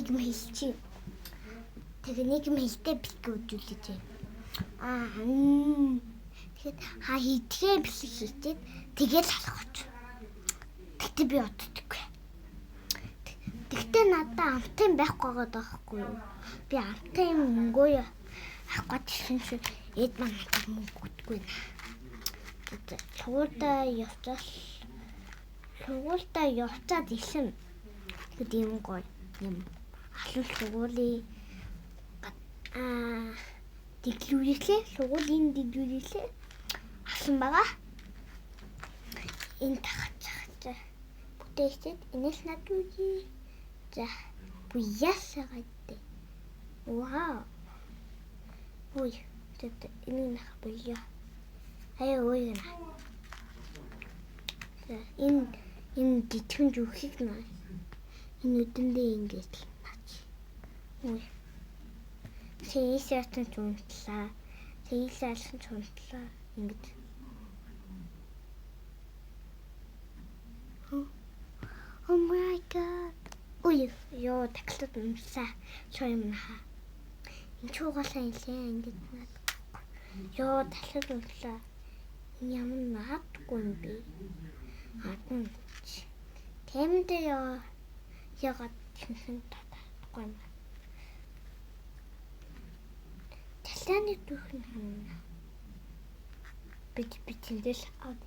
нэг юм хэлчих. Тэгээ нэг юм хэлтэй бэлгээ үзүүлээч. Тэгэхэд хийдгээ бэлэг хийчихэд тэгэл халахч. Тэгтээ би оддоггүй. Тэгтээ надад амтын байхгүй байгаа юу? Би амтын мөнгөө авах гэсэн чинь эд маань мөнгө өгдөггүй. Сургуультай явцаад исэн. Тэгэд юм гоё юм. Алуул сургуулийн дэглүүрээ сургуулийн дэглүүрээ асан байгаа. Энэ тахацаа. Бүтээчээд энэс надгүй. За буяасаагаад. Вау. Ой, тэт энэ нах буяа. Ой на. За энэ дитхэн зүхийг наа. Энэ үдэндээ ингэж наач. Ой. Сейсэртэн чунтлаа. Сейсэрсэн чунтлаа. Ингэж. Oh my god. Ой, ёо таглаад юмсаа. Чоо юм наа. Энэ чуугаалаа илээ ингэж наад. Ёо таглаад юмсаа. Энэ ямар наадгүй юм бэ? Тэмдээ ягаад тэгсэн татахгүй юм. Талааны дүүхэн хана. Би тэндэл аваад.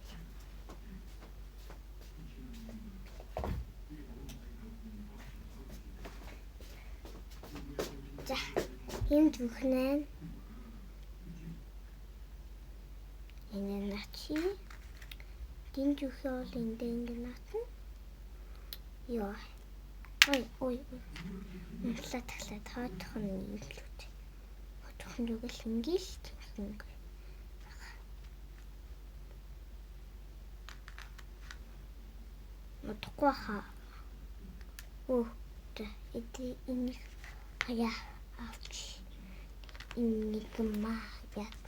За, энэ дүүхэн энэ начи. Дин дүүхэн бол энд ингэ наатна. Ёо. Ой. Таглаад хоотох нь юм л үү. Хоотох нь юу гэл ингээл тэгсэн. Утгагүй хаа. Энэ хаяа авч. Энэ гэмаа яах.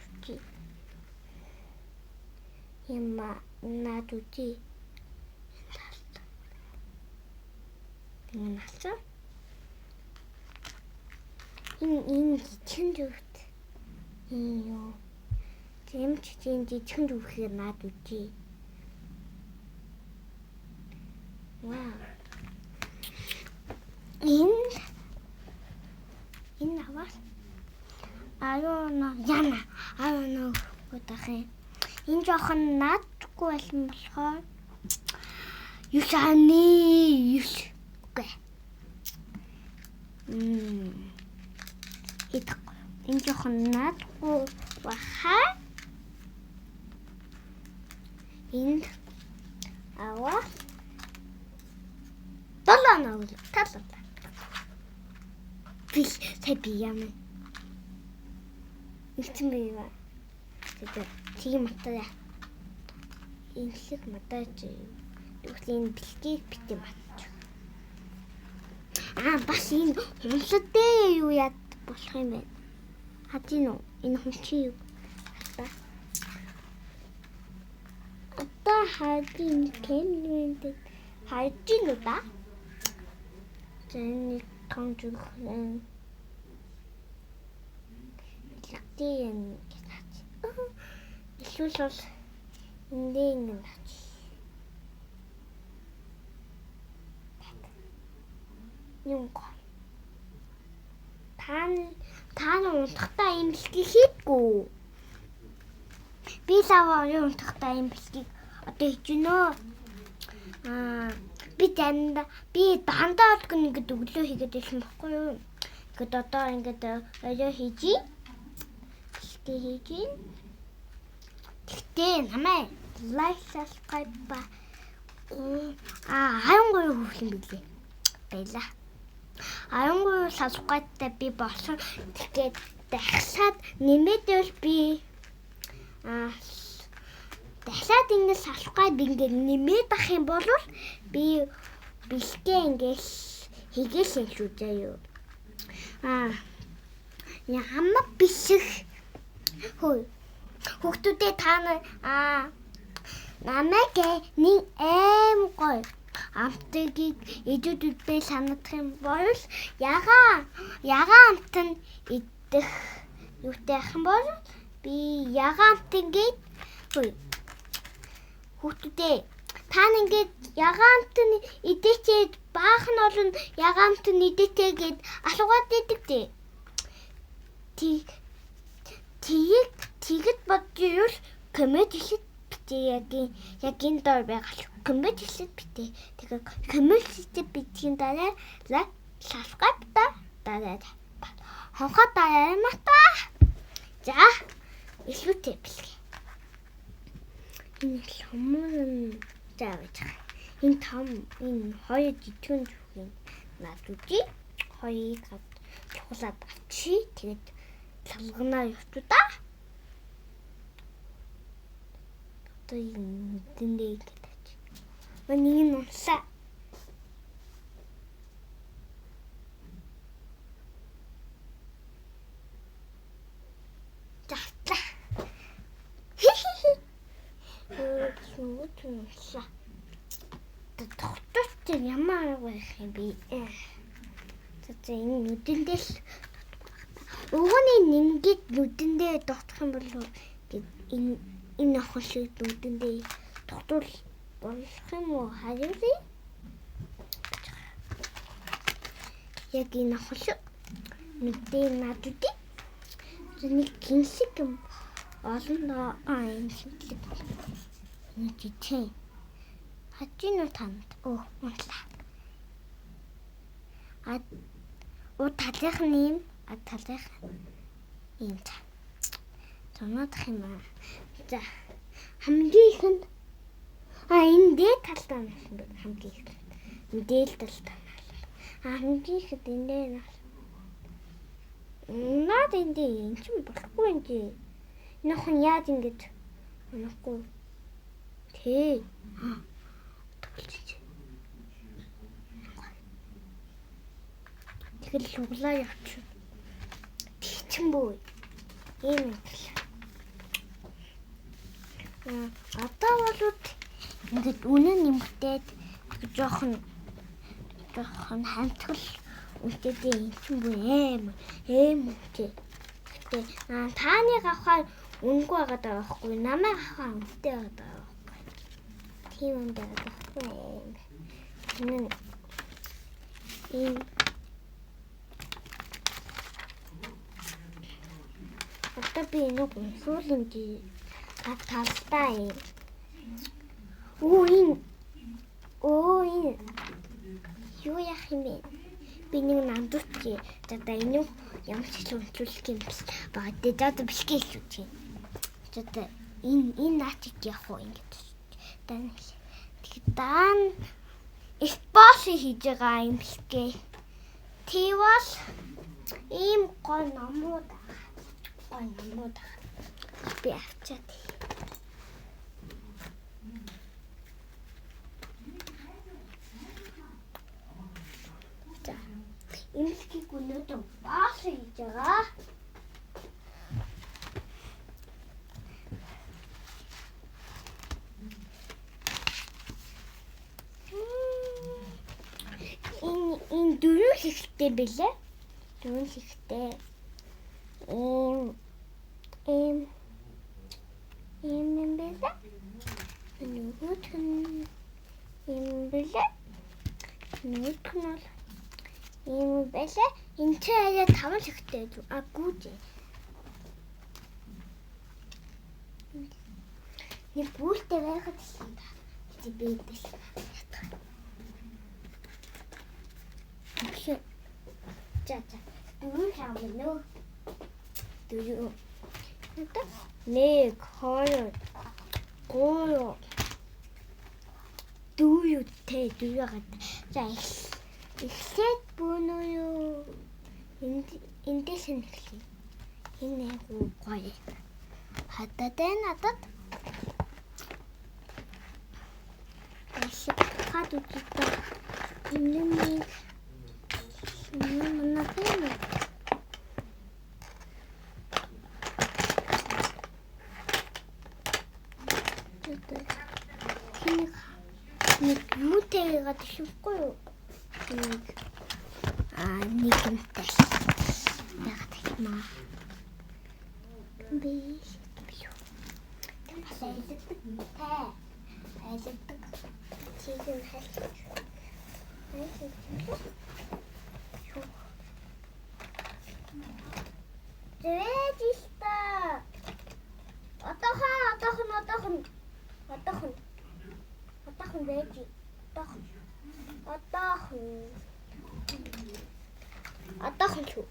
Ямма надути. Нааца. Энэ чин зүгт. Юу. Тэмч чин чин зүгхээр надути. Вау. Энэ аваад. Яна. Гутахын. Энэ жоохон наадгүй байсан болохоор юу шааны юу. Энэ жоохон наадгүй бахаа. Энэ аваа. Долооноо талаа. Би юм. Ихсэн байва. Тийм матаа. Инхлэг матаач. Юулийн бэлгийг битээ матч. Бас энэ хумсадээ юу яд болох юм бэ? Хатин уу? Энэ хумчин юу? Одоо хадин кэмнэнд хадин уу да? Тэний тонжиг лактийн гэж. Эсвэл бол эндээ ингэ наач. Юм гоо. Та унтахтаа юм бэлгийг хийдгүү. Би лаваа унтахтаа юм бэлгийг одоо хийж гинөө. Би дандаа ингэ өглөө хийгээд ирсэн баггүй юу? Ингээд одоо ингээд орой хийж. Бэлгээ хийж. Тэгтээ намайг лайк subscribe ба 13 хүүхэн билээ. Баялаа. 13 subscribe-тай би болсон. Тэгээд дахиад нэмээдэл би дахиад ингэ subscribe ингэ нэмээд ах юм бол би бэлгээ ингээл хийгээсэн шүү заяа. Ямар бисэх хөөе. Хүүхдүүдээ та намайг нэг гоё амтгийг идүүдтэй санагдах юм бол ягаан амт нь идэх юутай ах юм бол би ягаан амт ингээд хүүхдүүдээ та ингээд ягаан амт нь идээчээд баах нь олон ягаан амт нь идээтэй гэд алуугаад идэг дээ. Тэгэд бодвол комеди хэлэт битээ яг энэ доор байгаа комеди хэлэт битээ. Тэгэхээр комеди хэлэт битгийн дараа subscribe дараа хонхоо дараа мата. За илүүтэй бэлгээ. Энэ хүмүүс заавч энэ хоёр жижигэн жүхэн надуудыг хоёрыг чухлаад авчи. Тэгээд салганаа явчих та. Одоо энэ дэндээ гэж. Нэг нь унсаа. Завтла. Унсаа. Доктор ямар байх юм бэ? За энэ нүдэндээ л ууны ингээд нүдэндээ доторх юм бол энэ охин шиг нүдэндээ доктор болох юм уу харин яг энэ охин шиг нүдээ надуудыг нэг гинсэг юм олон энэ шинэлэг нүдтэй хачинуу танд унтлаа талынх нь талынх юм та. Зонодох юм аа. За хамгийн ихэнд энэ дээд талдаа хамгийн ихэнд энэ дээд талдаа хамгийн ихэнд энэ наад энэ ч юм болохгүй юм чи. Нөхөн яаж ингэж унахгүй тий. Тэгэл шуглаа явчих. Чимбүү. Ийм юм. Одоо бол ингээд үнэн нэмэгдээд жоохон хамтгал үнтэйдээ юм чимбүү эм үнтэй. Гэтэ тааны гахаар үнгүй байгаа даа байхгүй. Намайг гахаар үнтэй байгаа даа байхгүй. Тийм юм даа байхгүй. Ийм одоо би нэг суулынги талтай юм. Энэ юу яах юм бэ? Би нэг нандууч. За энэ ямар ч л унтруулах юм биш. Багтээ заа бишгээ хэлүүч юм. За энэ наачиг яах вэ ингэж. Дан спорт хийж байгаа юм бишгээ. Тий бол ийм гоо номууд би авчаад. За эмхийг өнөөдөр бааш хийж байгаа. Энэ дөрөв хэвтэй бэлээ. Дөрөв хэвтэй. Юм бэлээ. Нүгт юм бэлээ. Нүгт нь юм бэлээ. Энэ ч арай 5 хэвтэй. Гүүж. Нэг бүртээ байгаад ирсэн да. Би дэс. За. Дөрөв хавлаа нөө. Дөрөв. Нэг, хоёр, гурав. Дөрөвтэй дөрөв. За эхлээд бүүнөө юу? Эндээс нь эхлэе. Энэ гоё. Хатаад надад. Хад үтээ. Энэ нэг юутэй ягаад ихэвгүй юу? Нэг юмтай. Ягаад гэмээ? Би юу? Айлдаг. Чигээр хэлчих. Зэвэжиста. Отохон вэжи. Отохон шүү.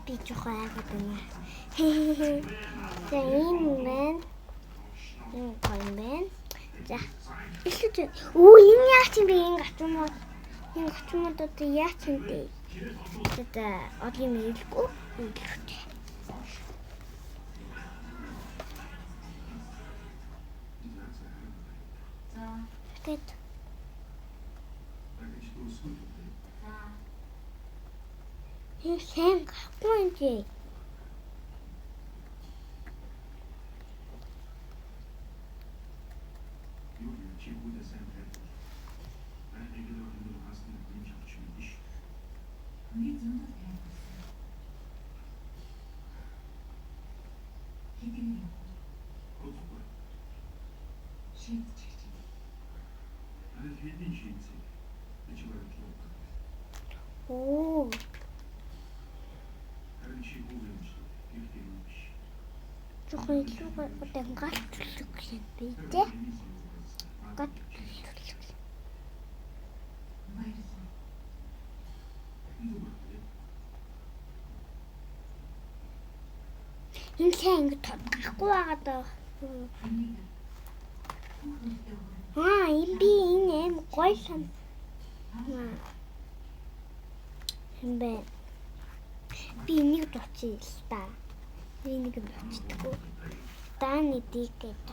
Би жоохон айгаад байна. За энэ байна. Энэ байна. За. Илүү энэ яач юм бэ? Энэ гачмууд одоо яач юм бэ? За одоо юм хэлэхгүй. Тэт. Энэ хэн гахгүй юм бэ? Оо. Жоохон илүү одоо галтлах юм би тэ. Энэ сайн ингэ тодгохгүй байгаа даа. Энэ би энэ юм гоё сан. Юм бэ. Би энийг дуцъя л та. Би энийг дуцдаггүй. Дааны дийг гэж.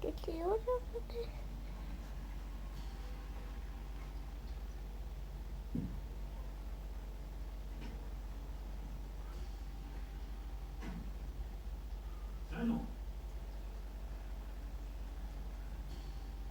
Get you